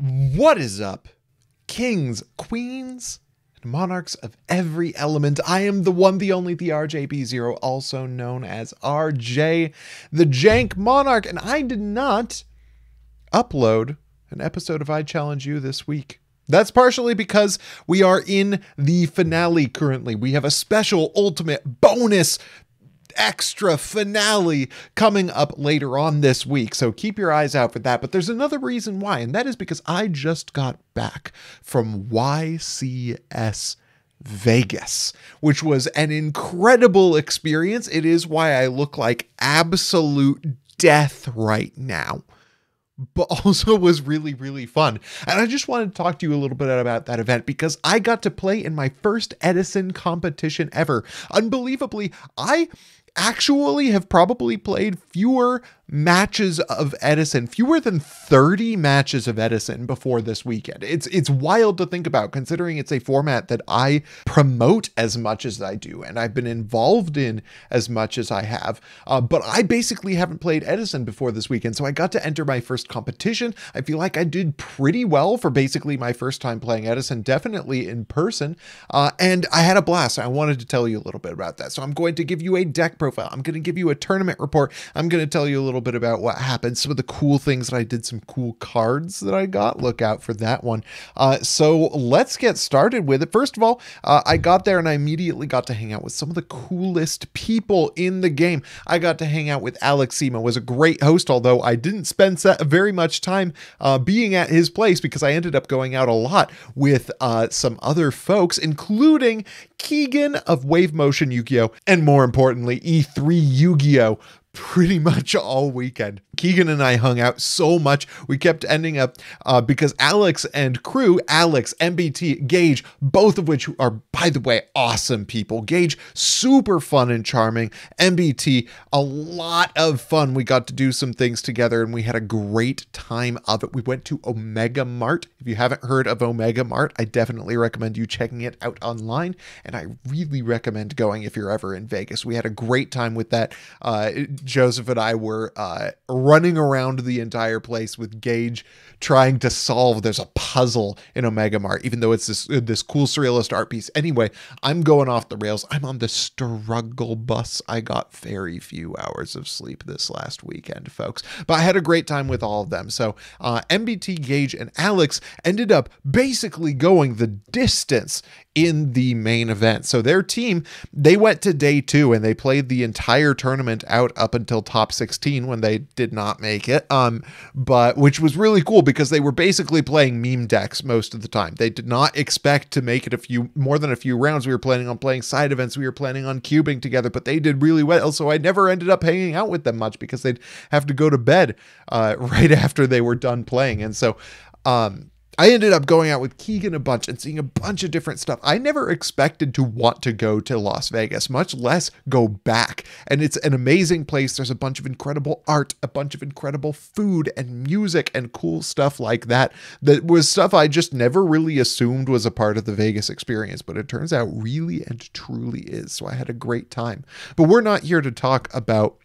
What is up, kings, queens, and monarchs of every element? I am the one, the only, the RJB0, also known as RJ, the Jank Monarch, and I did not upload an episode of I Challenge You this week. That's partially because we are in the finale currently. We have a special ultimate bonus extra finale coming up later on this week, so keep your eyes out for that. But there's another reason why, and that is because I just got back from YCS Vegas, which was an incredible experience. It is why I look like absolute death right now, but also was really, really fun. And I just wanted to talk to you a little bit about that event because I got to play in my first Edison competition ever. Unbelievably, I actually have probably played fewer matches of Edison, fewer than 30 matches of Edison before this weekend. It's wild to think about, considering it's a format that I promote as much as I do and I've been involved in as much as I have, but I basically haven't played Edison before this weekend, so I got to enter my first competition. I feel like I did pretty well for basically my first time playing Edison, definitely in person, and I had a blast. I wanted to tell you a little bit about that, so I'm going to give you a deck profile. I'm going to give you a tournament report. I'm going to tell you a little bit about what happened, some of the cool things that I did, some cool cards that I got. Look out for that one. So let's get started with it. First of all, I got there and I immediately got to hang out with some of the coolest people in the game. I got to hang out with Alex Sema, was a great host, although I didn't spend very much time being at his place because I ended up going out a lot with some other folks, including Keegan of Wave Motion Yu-Gi-Oh! And more importantly, E3 Yu-Gi-Oh! Pretty much all weekend. Keegan and I hung out so much. We kept ending up because Alex and crew, Alex, MBT, Gage, both of which are, by the way, awesome people. Gage, super fun and charming. MBT, a lot of fun. We got to do some things together and we had a great time of it. We went to Omega Mart. If you haven't heard of Omega Mart, I definitely recommend you checking it out online, and I really recommend going if you're ever in Vegas. We had a great time with that. Joseph and I were running around the entire place with Gage trying to solve. There's a puzzle in Omega Mart, even though it's this cool surrealist art piece. Anyway, I'm going off the rails. I'm on the struggle bus. I got very few hours of sleep this last weekend, folks, but I had a great time with all of them. So MBT, Gage, and Alex ended up basically going the distance in the main event. So their team, they went to day 2 and they played the entire tournament out up until top 16 when they did not make it. But which was really cool because they were basically playing meme decks most of the time. They did not expect to make it more than a few rounds. We were planning on playing side events. We were planning on cubing together, but they did really well. So I never ended up hanging out with them much because they'd have to go to bed right after they were done playing. And so, I ended up going out with Keegan a bunch and seeing a bunch of different stuff. I never expected to want to go to Las Vegas, much less go back. And it's an amazing place. There's a bunch of incredible art, a bunch of incredible food and music and cool stuff like that. That was stuff I just never really assumed was a part of the Vegas experience, but it turns out really and truly is. So I had a great time. But we're not here to talk about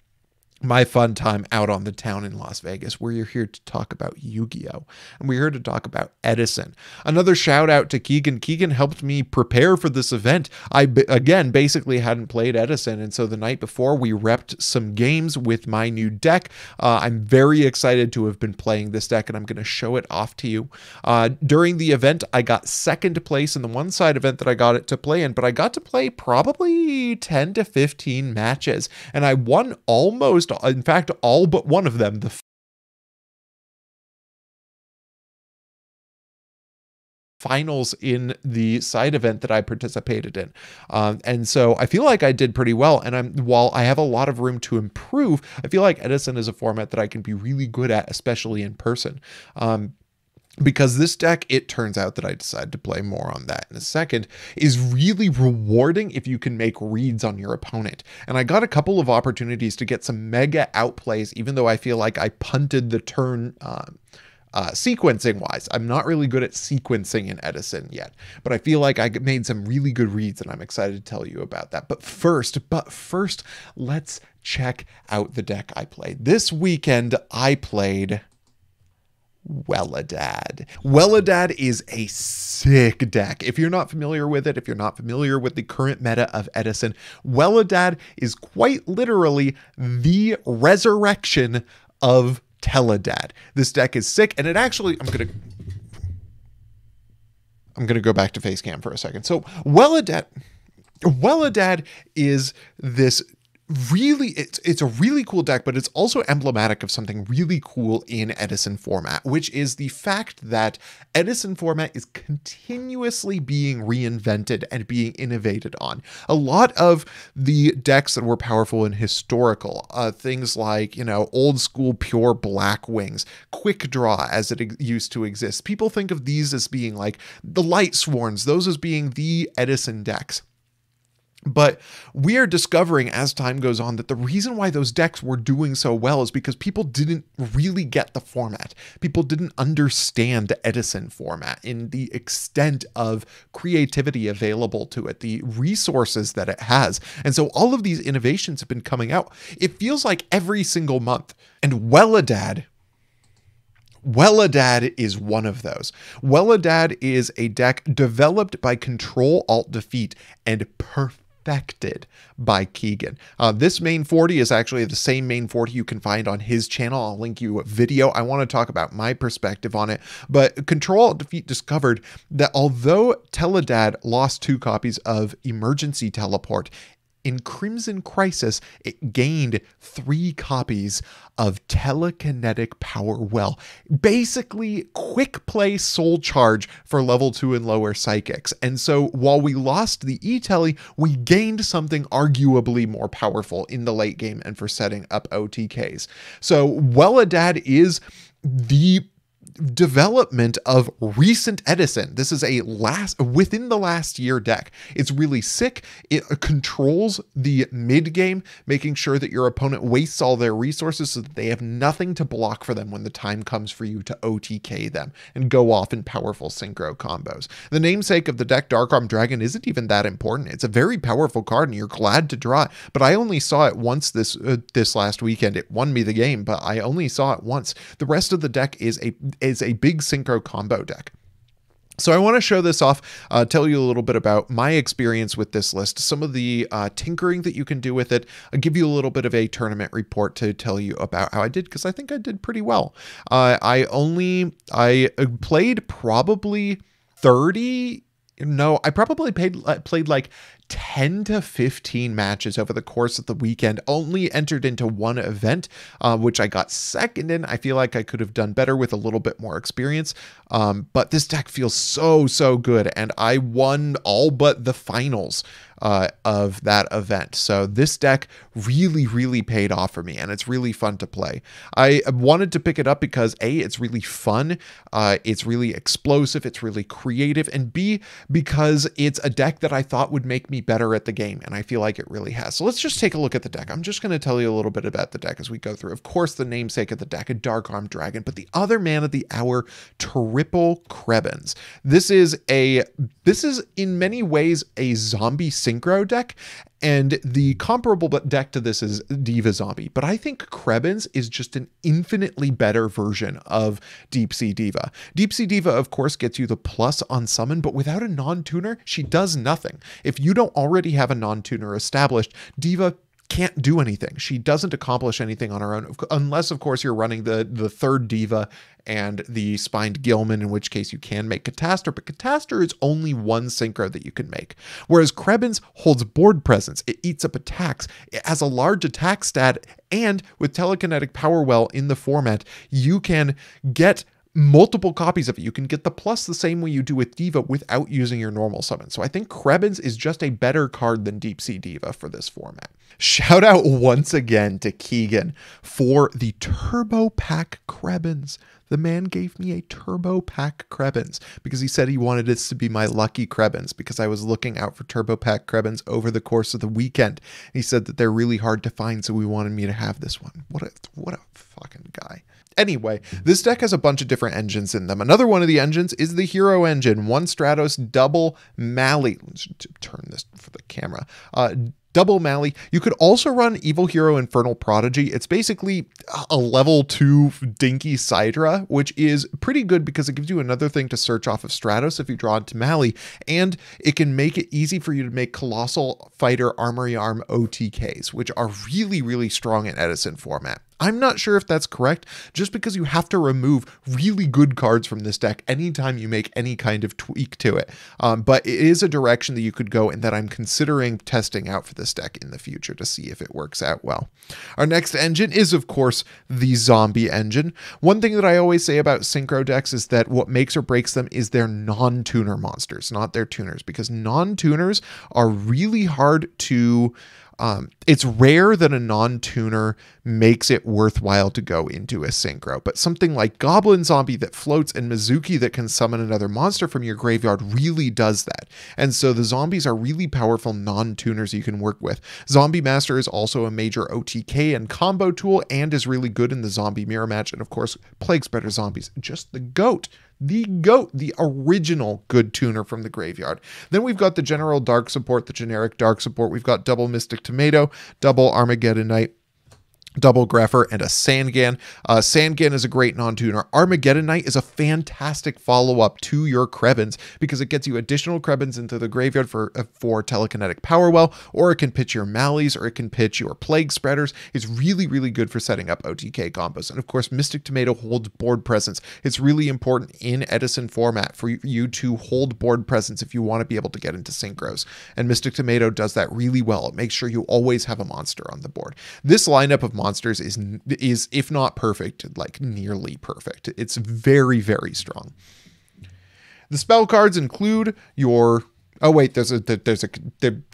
my fun time out on the town in Las Vegas. We're here to talk about Yu-Gi-Oh! And we're here to talk about Edison. Another shout out to Keegan. Keegan helped me prepare for this event. I, again, basically hadn't played Edison, and so the night before we repped some games with my new deck. I'm very excited to have been playing this deck, and I'm going to show it off to you. During the event, I got second place in the one side event that I got it to play in, but I got to play probably 10 to 15 matches, and I won almost, in fact, all but one of them, the finals in the side event that I participated in. And so I feel like I did pretty well. And while I have a lot of room to improve, I feel like Edison is a format that I can be really good at, especially in person. Because this deck, it turns out that I decided to play more on that in a second, is really rewarding if you can make reads on your opponent. And I got a couple of opportunities to get some mega outplays, even though I feel like I punted the turn sequencing wise. I'm not really good at sequencing in Edison yet, but I feel like I made some really good reads and I'm excited to tell you about that. But first, let's check out the deck I played. This weekend, I played WelleDAD. WelleDAD is a sick deck. If you're not familiar with it, if you're not familiar with the current meta of Edison, WelleDAD is quite literally the resurrection of TeleDAD. This deck is sick, and it actually, I'm gonna go back to Facecam for a second. So WelleDAD is this really, it's a really cool deck, but it's also emblematic of something really cool in Edison format, which is the fact that Edison format is continuously being reinvented and being innovated on. A lot of the decks that were powerful and historical, things like, old school pure black wings, quick draw as it used to exist. People think of these as being like the light sworns, those as being the Edison decks. But we are discovering as time goes on that the reason why those decks were doing so well is because people didn't really get the format. People didn't understand the Edison format in the extent of creativity available to it, the resources that it has. And so all of these innovations have been coming out. It feels like every single month. And WelleDAD is one of those. WelleDAD is a deck developed by Control-Alt-Defeat and perfected by Keegan. This main 40 is actually the same main 40 you can find on his channel. I'll link you a video. I want to talk about my perspective on it, but Control-Alt-Defeat discovered that although TeleDAD lost 2 copies of Emergency Teleport, in Crimson Crisis, it gained 3 copies of Telekinetic Power Well. Basically, quick play Soul Charge for level 2 and lower psychics. And so while we lost the E-Tele, we gained something arguably more powerful in the late game and for setting up OTKs. So WelleDAD is the development of recent Edison. This is a within the last year deck. It's really sick. It controls the mid game, making sure that your opponent wastes all their resources so that they have nothing to block for them when the time comes for you to OTK them and go off in powerful synchro combos. The namesake of the deck, Dark-Armed Dragon, isn't even that important. It's a very powerful card and you're glad to draw it, but I only saw it once this last weekend. It won me the game, but I only saw it once. The rest of the deck is a big synchro combo deck. So I want to show this off, tell you a little bit about my experience with this list, some of the tinkering that you can do with it. I'll give you a little bit of a tournament report to tell you about how I did, because I think I did pretty well. I played probably 30. No, I probably played like 10 to 15 matches over the course of the weekend, only entered into one event, which I got second in. I feel like I could have done better with a little bit more experience, but this deck feels so good, and I won all but the finals of that event. So this deck really paid off for me, and it's really fun to play. I wanted to pick it up because A, it's really fun, it's really explosive, it's really creative, and B, because it's a deck that I thought would make me better at the game, and I feel like it really has. So let's just take a look at the deck. I'm just going to tell you a little bit about the deck as we go through. Of course, the namesake of the deck, a Dark-Armed Dragon, but the other man of the hour, Triple Krebens. This is in many ways a zombie synchro deck, and the comparable deck to this is Diva Zombie, but I think Krebens is just an infinitely better version of Deep Sea Diva. Deep Sea Diva, of course, gets you the plus on summon, but without a non-tuner, she does nothing. If you don't already have a non-tuner established, Diva can't do anything. She doesn't accomplish anything on her own, unless, of course, you're running the third Diva and the Spined Gilman, in which case you can make Catastor, but Catastor is only one synchro that you can make. Whereas Krebens holds board presence, it eats up attacks, it has a large attack stat, and with Telekinetic Power Well in the format, you can get multiple copies of it. You can get the plus the same way you do with Diva without using your normal summon. So I think Krebens is just a better card than Deep Sea Diva for this format. Shout out once again to Keegan for the Turbo Pack Krebens. The man gave me a Turbo Pack Krebens because he said he wanted this to be my lucky Krebens because I was looking out for Turbo Pack Krebens over the course of the weekend. He said that they're really hard to find, so he wanted me to have this one. What a fucking guy. Anyway, this deck has a bunch of different engines in them. Another one of the engines is the Hero Engine, one Stratos, double Mally. Let's turn this for the camera. Double Mally. You could also run Evil Hero Infernal Prodigy. It's basically a level 2 Dinky Sidra, which is pretty good because it gives you another thing to search off of Stratos if you draw into Mally, and it can make it easy for you to make Colossal Fighter Armory Arm OTKs, which are really, really strong in Edison format. I'm not sure if that's correct, just because you have to remove really good cards from this deck anytime you make any kind of tweak to it. But it is a direction that you could go and that I'm considering testing out for this deck in the future to see if it works out well. Our next engine is, of course, the Zombie engine. One thing that I always say about Synchro decks is that what makes or breaks them is their non-tuner monsters, not their tuners, because non-tuners are really hard to... it's rare that a non-tuner makes it worthwhile to go into a synchro, but something like Goblin Zombie that floats and Mizuki that can summon another monster from your graveyard really does that. And so the zombies are really powerful non-tuners you can work with. Zombie Master is also a major OTK and combo tool and is really good in the zombie mirror match. And of course, Plague Spreader Zombies, just the GOAT. The original good tuner from the graveyard. Then we've got the general dark support, the generic dark support. We've got double Mystic Tomato, double Armageddon Knight, double Greffer, and a Sandgan. Sandgan is a great non-tuner. Armageddon Knight is a fantastic follow-up to your Krebins because it gets you additional Krebins into the graveyard for telekinetic power well, or it can pitch your Mallies, or it can pitch your Plague Spreaders. It's really, really good for setting up OTK combos. And of course, Mystic Tomato holds board presence. It's really important in Edison format for you to hold board presence if you want to be able to get into synchros. And Mystic Tomato does that really well. It makes sure you always have a monster on the board. This lineup of monsters is if not perfect, like nearly perfect. It's very, very strong. The spell cards include your... Oh wait, there's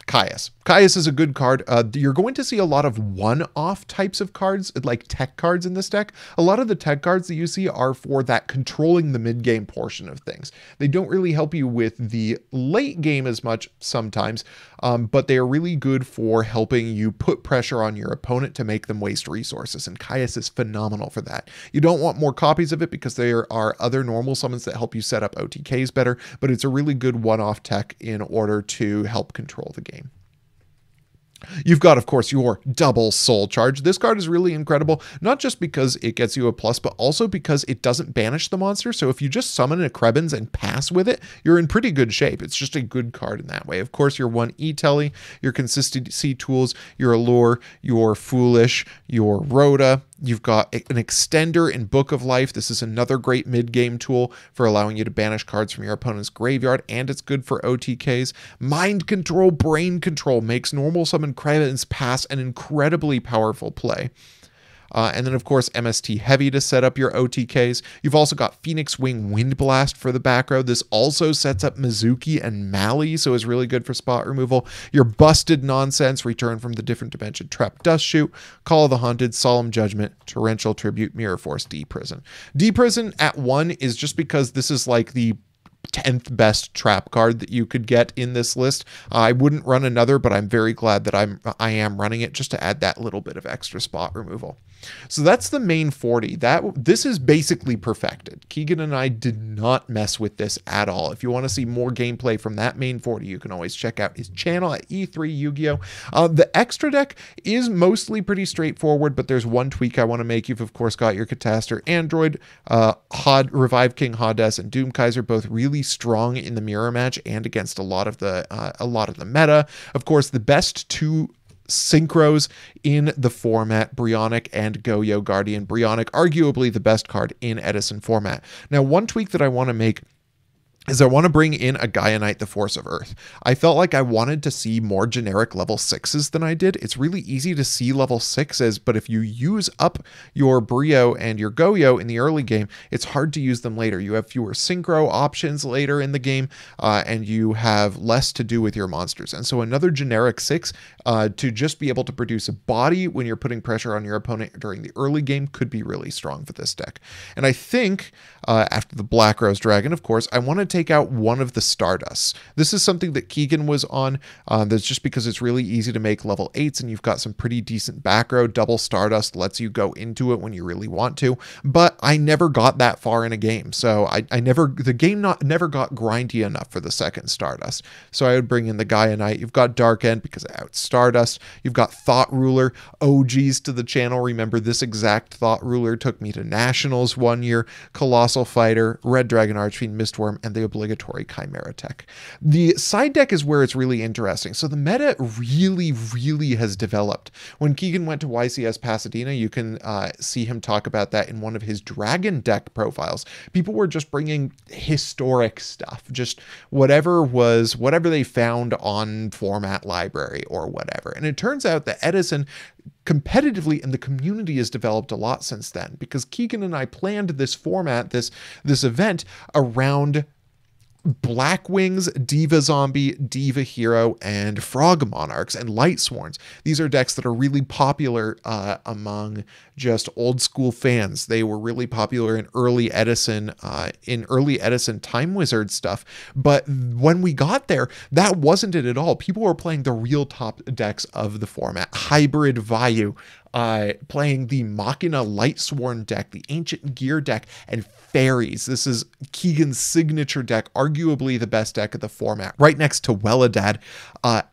Caius. Caius is a good card. You're going to see a lot of one-off types of cards, like tech cards in this deck. A lot of the tech cards that you see are for that controlling the mid-game portion of things. They don't really help you with the late game as much sometimes, but they are really good for helping you put pressure on your opponent to make them waste resources, and Caius is phenomenal for that. You don't want more copies of it because there are other normal summons that help you set up OTKs better, but it's a really good one-off tech in order to help control the game. You've got, of course, your double Soul Charge. This card is really incredible, not just because it gets you a plus, but also because it doesn't banish the monster. So if you just summon a Krebins and pass with it, you're in pretty good shape. It's just a good card in that way. Of course, your 1 E-Telly, your consistency tools, your Allure, your Foolish, your Rhoda. You've got an extender in Book of Life. This is another great mid-game tool for allowing you to banish cards from your opponent's graveyard, and it's good for OTKs. Mind Control, Brain Control makes normal summon Krebins pass an incredibly powerful play. And then, of course, MST Heavy to set up your OTKs. You've also got Phoenix Wing Wind Blast for the back row. This also sets up Mizuki and Mally, so is really good for spot removal. Your Busted Nonsense, Return from the Different Dimension, Trap Dust Shoot, Call of the Haunted, Solemn Judgment, Torrential Tribute, Mirror Force, D-Prison. D-Prison at 1 is just because this is like the 10th best trap card that you could get in this list. I wouldn't run another, but I'm very glad that I am running it just to add that little bit of extra spot removal. So that's the main 40. This is basically perfected. Keegan and I did not mess with this at all. If you want to see more gameplay from that main 40, you can always check out his channel at E3 Yu-Gi-Oh! The extra deck is mostly pretty straightforward, but there's one tweak I want to make. You've of course got your Catastor Android, Revive King Hades, and Doom Kaiser, both really strong in the mirror match and against a lot of the meta. Of course, the best two synchros in the format, Brionac and Go-Yo Guardian. Brionac, arguably the best card in Edison format. Now, one tweak that I want to make is I want to bring in a Gaia Knight, the Force of Earth. I felt like I wanted to see more generic level 6s than I did. It's really easy to see level 6s, but if you use up your Brio and your Go-Yo in the early game, it's hard to use them later. You have fewer synchro options later in the game, and you have less to do with your monsters. And so another generic 6 to just be able to produce a body when you're putting pressure on your opponent during the early game could be really strong for this deck. And I think after the Black Rose Dragon, of course, I want to take out one of the Stardusts. This is something that Keegan was on. That's just because it's really easy to make level 8s and you've got some pretty decent back row. Double Stardust lets you go into it when you really want to, but I never got that far in a game. So the game never got grindy enough for the second Stardust. So I would bring in the Gaia Knight. You've got Dark End because I out Stardust. You've got Thought Ruler. OGs to the channel remember this exact Thought Ruler took me to Nationals one year. Colossal Fighter, Red Dragon Archfiend, Mistworm, and the obligatory Chimera tech. The side deck is where it's really interesting. So the meta really has developed. When Keegan went to YCS Pasadena, you can see him talk about that in one of his Dragon deck profiles. People were just bringing historic stuff, just whatever they found on format library or whatever. And it turns out that Edison competitively and the community has developed a lot since then, because Keegan and I planned this format, this event around Blackwings, Diva Zombie, Diva Hero, and Frog Monarchs and Light Sworns. These are decks that are really popular among just old school fans. They were really popular in early Edison Time Wizard stuff. But when we got there, that wasn't it at all. People were playing the real top decks of the format. Hybrid Vayu, playing the Machina Lightsworn deck, the Ancient Gear deck, and Fairies. This is Keegan's signature deck, arguably the best deck of the format, right next to WelleDAD,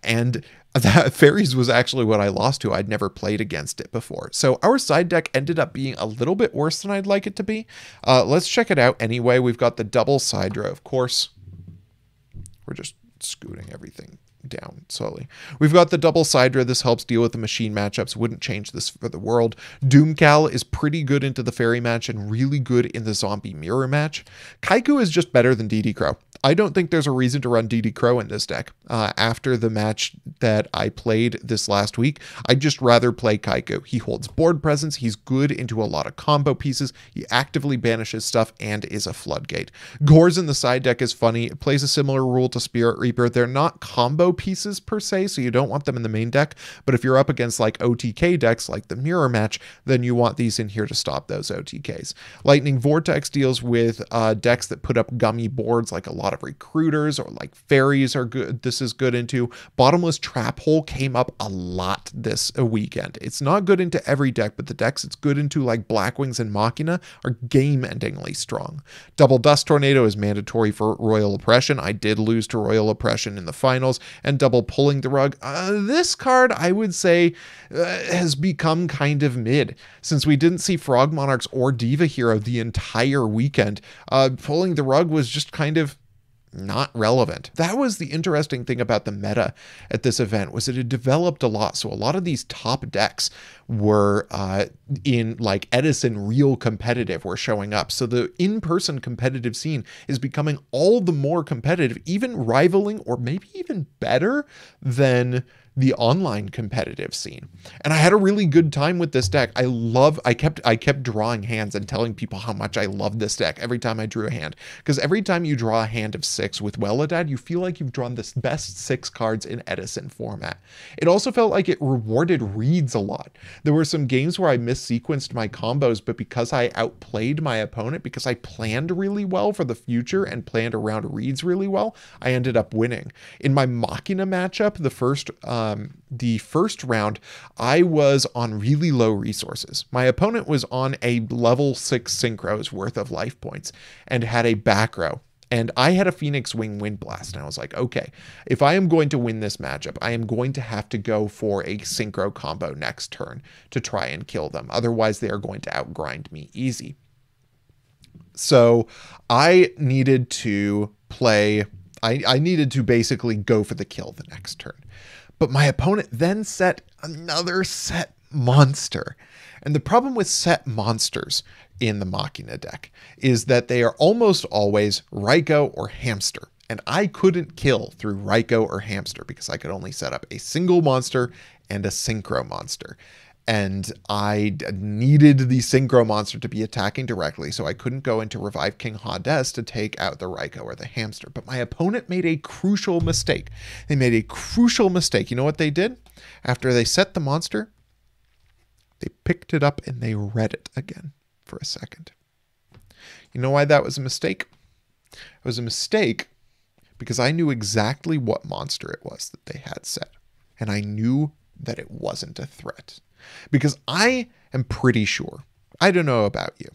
and that Fairies was actually what I lost to. I'd never played against it before. So our side deck ended up being a little bit worse than I'd like it to be. Let's check it out anyway. We've got the double Sidra, of course. We're just scooting everything down slowly. We've got the double Sidra. This helps deal with the machine matchups. Wouldn't change this for the world. Doomcal is pretty good into the fairy match and really good in the zombie mirror match. Kaiku is just better than DD Crow. I don't think there's a reason to run DD Crow in this deck. After the match that I played this last week, I'd just rather play Kaiku. He holds board presence. He's good into a lot of combo pieces. He actively banishes stuff and is a floodgate. Gores in the side deck is funny. It plays a similar rule to Spirit Reaper. They're not combo pieces per se, so you don't want them in the main deck. But if you're up against like OTK decks like the mirror match, then you want these in here to stop those OTKs. Lightning Vortex deals with decks that put up gummy boards, like a lot of recruiters, or like fairies are good. This is good into. Bottomless Trap Hole came up a lot this weekend. It's not good into every deck, but the decks it's good into, like Blackwings and Machina, are game-endingly strong. Double Dust Tornado is mandatory for Royal Oppression. I did lose to Royal Oppression in the finals. And double Pulling the Rug. This card, I would say, has become kind of mid. Since we didn't see Frog Monarchs or Diva Hero the entire weekend, Pulling the Rug was just kind of not relevant. That was the interesting thing about the meta at this event, was that it developed a lot. So a lot of these top decks were in like Edison real competitive were showing up. So the in-person competitive scene is becoming all the more competitive, even rivaling or maybe even better than the online competitive scene. And I had a really good time with this deck. I kept drawing hands and telling people how much I love this deck every time I drew a hand, because every time you draw a hand of 6 with WelleDAD, you feel like you've drawn the best 6 cards in Edison format. It also felt like it rewarded reads a lot. There were some games where I missequenced my combos, but because I outplayed my opponent, because I planned really well for the future and planned around reads really well, I ended up winning. In my Machina matchup, the first round, I was on really low resources. My opponent was on a level 6 synchros worth of life points and had a back row. And I had a Phoenix Wing Wind Blast, and I was like, okay, if I am going to win this matchup, I am going to have to go for a synchro combo next turn to try and kill them. Otherwise, they are going to outgrind me easy. So I needed to play, I needed to basically go for the kill the next turn. But my opponent then set another set monster. And the problem with set monsters in the Machina deck is that they are almost always Raikou or Hamster. And I couldn't kill through Raikou or Hamster because I could only set up a single monster and a synchro monster. And I needed the synchro monster to be attacking directly, so I couldn't go into Revive King Hades to take out the Raikou or the Hamster. But my opponent made a crucial mistake. They made a crucial mistake. You know what they did? After they set the monster, they picked it up and they read it again for a second. You know why that was a mistake? It was a mistake because I knew exactly what monster it was that they had set. And I knew that it wasn't a threat. Because I am pretty sure, I don't know about you,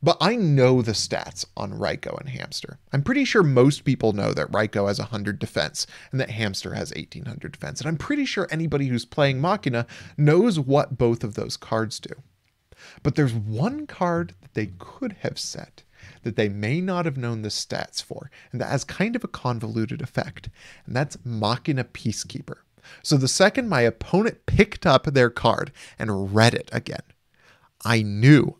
but I know the stats on Raikou and Hamster. I'm pretty sure most people know that Raikou has 100 defense and that Hamster has 1800 defense. And I'm pretty sure anybody who's playing Machina knows what both of those cards do. But there's one card that they could have set that they may not have known the stats for, and that has kind of a convoluted effect, and that's Machina Peacekeeper. So the second my opponent picked up their card and read it again, I knew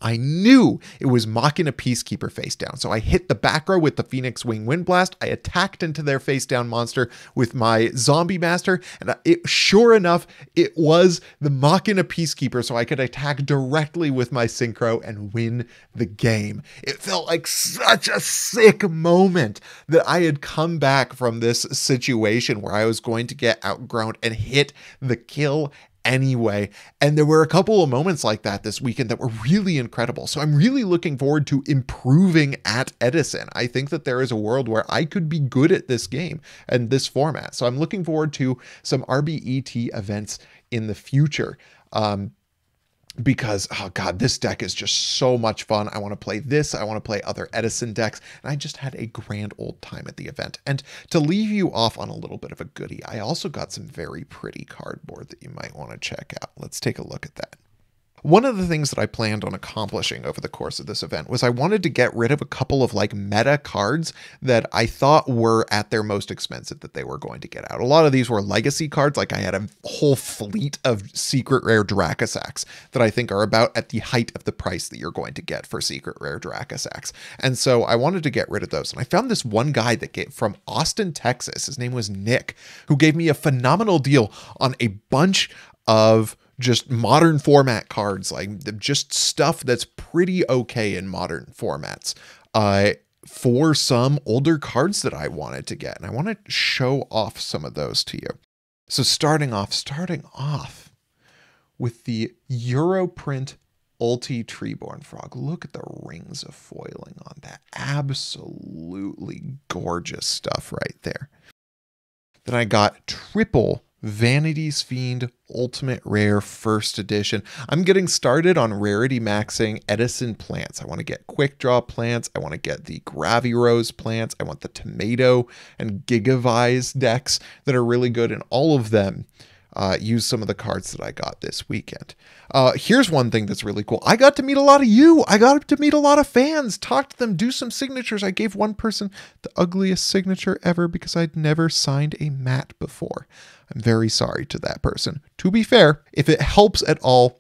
it was Machina Peacekeeper face down. So I hit the back row with the Phoenix Wing Wind Blast. I attacked into their face down monster with my Zombie Master. And sure enough, it was the Machina Peacekeeper. So I could attack directly with my Synchro and win the game. It felt like such a sick moment that I had come back from this situation where I was going to get outgrown and hit the kill anyway. And there were a couple of moments like that this weekend that were really incredible. So I'm really looking forward to improving at Edison. I think that there is a world where I could be good at this game and this format. So I'm looking forward to some RBET events in the future. Because, oh God, this deck is just so much fun. I want to play this. I want to play other Edison decks. And I just had a grand old time at the event. And to leave you off on a little bit of a goodie, I also got some very pretty cardboard that you might want to check out. Let's take a look at that. One of the things that I planned on accomplishing over the course of this event was I wanted to get rid of a couple of like meta cards that I thought were at their most expensive that they were going to get out. A lot of these were legacy cards. Like I had a whole fleet of secret rare Dracasacs that I think are about at the height of the price that you're going to get for secret rare Dracasacs. And so I wanted to get rid of those. And I found this one guy that came from Austin, Texas. His name was Nick, who gave me a phenomenal deal on a bunch of just modern format cards, like just stuff that's pretty okay in modern formats, for some older cards that I wanted to get. And I want to show off some of those to you. So starting off with the Europrint Ulti Treeborn Frog. Look at the rings of foiling on that. Absolutely gorgeous stuff right there. Then I got triple Vanity's Fiend Ultimate Rare First Edition. I'm getting started on rarity maxing Edison plants. I want to get Quick Draw plants. I want to get the Gravirose plants. I want the Tomato and Gigavise decks that are really good, and all of them use some of the cards that I got this weekend. Here's one thing that's really cool. I got to meet a lot of you. I got to meet a lot of fans, talk to them, do some signatures. I gave one person the ugliest signature ever because I'd never signed a mat before. I'm very sorry to that person. To be fair, if it helps at all,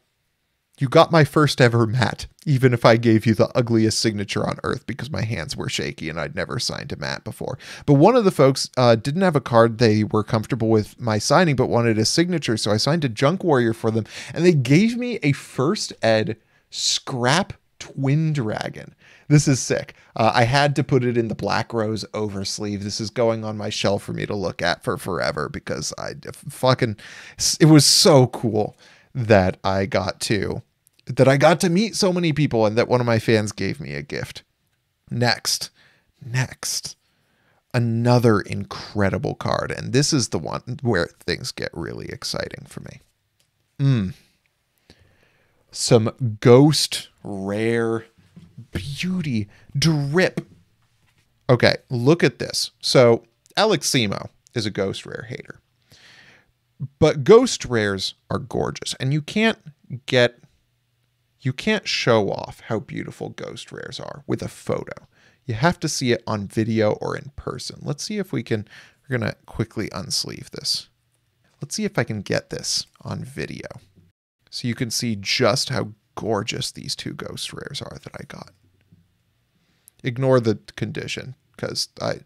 you got my first ever mat, even if I gave you the ugliest signature on earth because my hands were shaky and I'd never signed a mat before. But one of the folks didn't have a card they were comfortable with my signing, but wanted a signature. So I signed a Junk Warrior for them, and they gave me a First Ed Scrap Twin Dragon. This is sick. I had to put it in the Black Rose oversleeve. This is going on my shelf for me to look at for forever because it was so cool that I got to meet so many people and that one of my fans gave me a gift. Next, another incredible card. And this is the one where things get really exciting for me. Some Ghost Rare Beauty Drip. Okay, look at this. So Alex Simo is a Ghost Rare hater. But Ghost Rares are gorgeous, and you can't show off how beautiful Ghost Rares are with a photo. You have to see it on video or in person. Let's see if we're going to quickly unsleeve this. Let's see if I can get this on video so you can see just how gorgeous these two Ghost Rares are that I got. Ignore the condition because I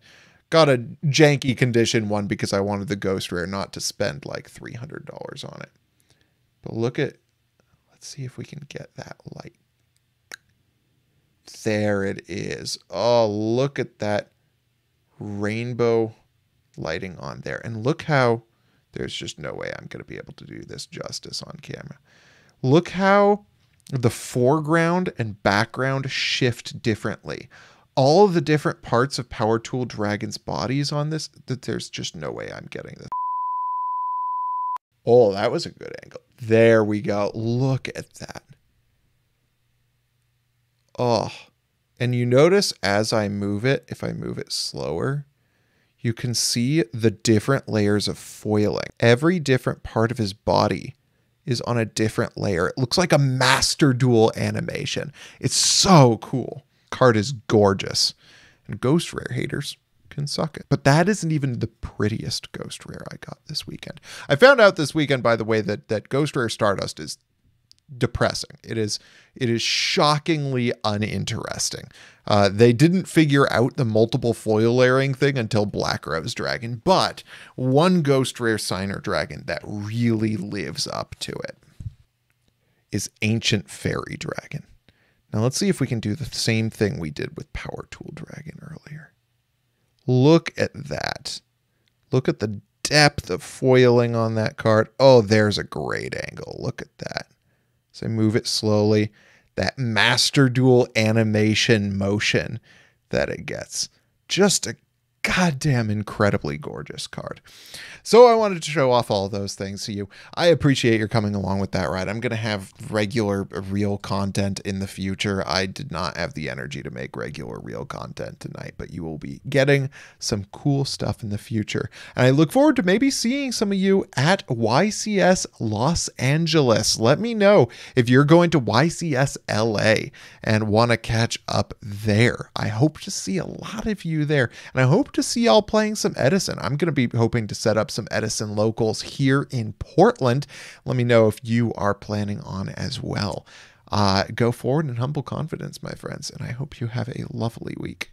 got a janky condition one because I wanted the Ghost Rare not to spend like $300 on it. But let's see if we can get that light. There it is. Oh, look at that rainbow lighting on there. And look how, there's just no way I'm going to be able to do this justice on camera. Look how the foreground and background shift differently. all of the different parts of Power Tool Dragon's bodies on this, that there's just no way I'm getting this. Oh, that was a good angle. There we go. Look at that. Oh, and you notice as I move it, if I move it slower, you can see the different layers of foiling. Every different part of his body is on a different layer. It looks like a Master Duel animation. It's so cool. Card is gorgeous. And Ghost Rare haters can suck it. But that isn't even the prettiest Ghost Rare I got this weekend. I found out this weekend, by the way, that Ghost Rare Stardust is depressing. It is shockingly uninteresting. They didn't figure out the multiple foil layering thing until Black Rose Dragon, but one Ghost Rare Signer Dragon that really lives up to it is Ancient Fairy Dragon. Now let's see if we can do the same thing we did with Power Tool Dragon earlier. Look at that. Look at the depth of foiling on that card. Oh, there's a great angle. Look at that. So I move it slowly. That Master Duel animation motion that it gets. Just a goddamn incredibly gorgeous card. So I wanted to show off all of those things to you. I appreciate your coming along with that ride. I'm going to have regular real content in the future. I did not have the energy to make regular real content tonight, but you will be getting some cool stuff in the future. And I look forward to maybe seeing some of you at YCS Los Angeles. Let me know if you're going to YCS LA and want to catch up there. I hope to see a lot of you there, and I hope to see y'all playing some Edison. I'm going to be hoping to set up some Edison locals here in Portland. Let me know if you are planning on as well. Go forward in humble confidence, my friends, and I hope you have a lovely week.